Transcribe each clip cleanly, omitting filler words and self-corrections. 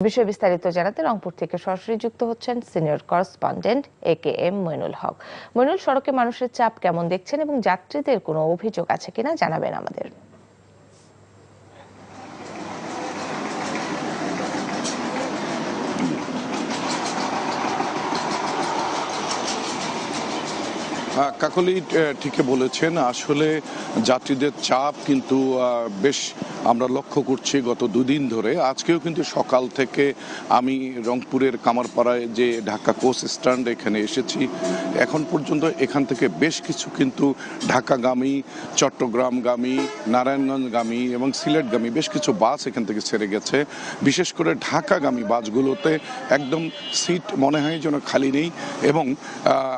বিষয়ে বিস্তারিত জানাতে রংপুর থেকে সরাসরি যুক্ত হচ্ছেন senior correspondent AKM Moinul Haque. Moinul, সড়কে মানুষের চাপ কেমন দেখছেন এবং যাত্রীদের কোনো অভিযোগ আছে কিনা জানাবেন আমাদের। কাকলি ঠিকই বলেছেন, আসলে যাত্রীদের চাপ কিন্তু বেশ আমরা লক্ষ্য করছি গত দুদিন ধরে। আজকেও কিন্তু সকাল থেকে আমি রংপুরের কামারপাড়ায় যে ঢাকা কোচ স্ট্যান্ড এখানে এসেছি। এখন পর্যন্ত এখান থেকে বেশ কিছু কিন্তু ঢাকাগামী, চট্টগ্রামগামী, নারায়ণগঞ্জগামী এবং সিলেটগামী বেশ কিছু বাস এখান থেকে ছেড়ে গেছে। বিশেষ করে ঢাকাগামী বাসগুলোতে একদম সিট মনে হয় যেন খালি নেই। এবং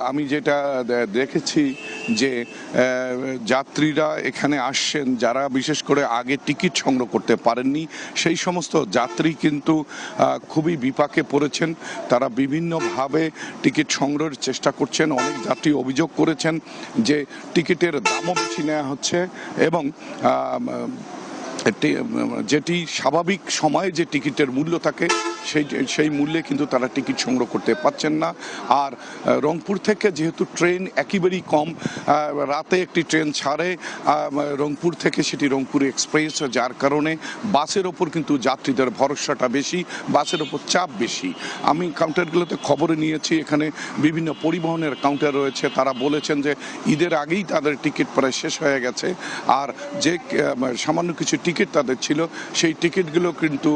আমি যেটা দেখেছি যে যাত্রীরা এখানে আসছেন যারা বিশেষ করে আগে টিকিট সংগ্রহ করতে পারেননি, সেই সমস্ত যাত্রী কিন্তু খুবই বিপাকে পড়েছেন। তারা বিভিন্নভাবে টিকিট সংগ্রহের চেষ্টা করছেন। অনেক যাত্রী অভিযোগ করেছেন যে টিকিটের দামও বেশি নেওয়া হচ্ছে এবং যেটি স্বাভাবিক সময়ে যে টিকিটের মূল্য থাকে সেই মূল্যে কিন্তু তারা টিকিট সংগ্রহ করতে পারছেন না। আর রংপুর থেকে যেহেতু ট্রেন একেবারেই কম, রাতে একটি ট্রেন ছাড়ে রংপুর থেকে, সেটি রংপুর এক্সপ্রেস, যার কারণে বাসের ওপর কিন্তু যাত্রীদের ভরসাটা বেশি, বাসের ওপর চাপ বেশি। আমি কাউন্টারগুলোতে খবরে নিয়েছি, এখানে বিভিন্ন পরিবহনের কাউন্টার রয়েছে। তারা বলেছেন যে ঈদের আগেই তাদের টিকিট প্রায় শেষ হয়ে গেছে, আর যে সামান্য কিছু টিকিট তাদের ছিল সেই টিকিটগুলো কিন্তু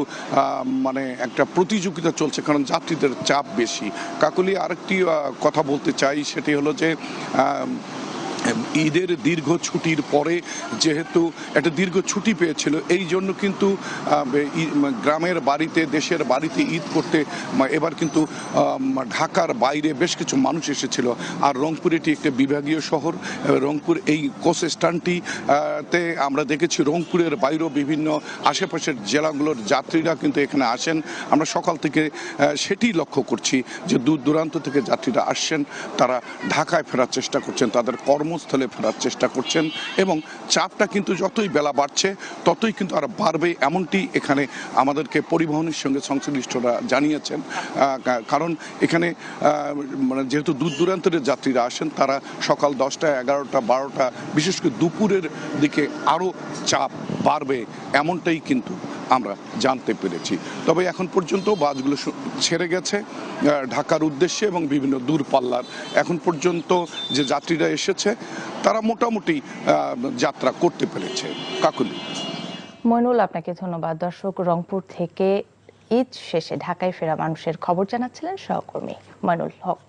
মানে একটা প্রতিযোগিতা চলছে, কারণ যাত্রীদের চাপ বেশি। কাকলি, আরেকটি কথা বলতে চাই, সেটি হলো যে ঈদের দীর্ঘ ছুটির পরে যেহেতু একটা দীর্ঘ ছুটি পেয়েছিল, এই জন্য কিন্তু গ্রামের বাড়িতে, দেশের বাড়িতে ঈদ করতে এবার কিন্তু ঢাকার বাইরে বেশ কিছু মানুষ এসেছিল। আর রংপুর এটি একটা বিভাগীয় শহর। রংপুর এই কোচ স্ট্যান্ডটিতে আমরা দেখেছি রংপুরের বাইরেও বিভিন্ন আশেপাশের জেলাগুলোর যাত্রীরা কিন্তু এখানে আসেন। আমরা সকাল থেকে সেটি লক্ষ্য করছি যে দূর দূরান্ত থেকে যাত্রীরা আসছেন, তারা ঢাকায় ফেরার চেষ্টা করছেন, তাদের কর্মস্থলে ফেরার চেষ্টা করছেন। এবং চাপটা কিন্তু যতই বেলা বাড়ছে ততই কিন্তু আর বাড়বে, এমনটি এখানে আমাদেরকে পরিবহনের সঙ্গে সংশ্লিষ্টরা জানিয়েছেন। কারণ এখানে মানে যেহেতু দূর দূরান্তের যাত্রীরা আসেন, তারা সকাল 10টা, 11টা, 12টা, বিশেষ করে দুপুরের দিকে আরও চাপ বাড়বে, এমনটাই কিন্তু আমরা জানতে পেরেছি। তবে এখন পর্যন্ত বাসগুলো ছেড়ে গেছে ঢাকার উদ্দেশ্যে এবং বিভিন্ন দূরপাল্লার। এখন পর্যন্ত যে যাত্রীরা এসেছে তারা মোটামুটি যাত্রা করতে পেরেছে। কাকুলি। মইনুল, আপনাকে ধন্যবাদ। দর্শক, রংপুর থেকে ঈদ শেষে ঢাকায় ফেরা মানুষের খবর জানাচ্ছিলেন সহকর্মী মইনুল হক।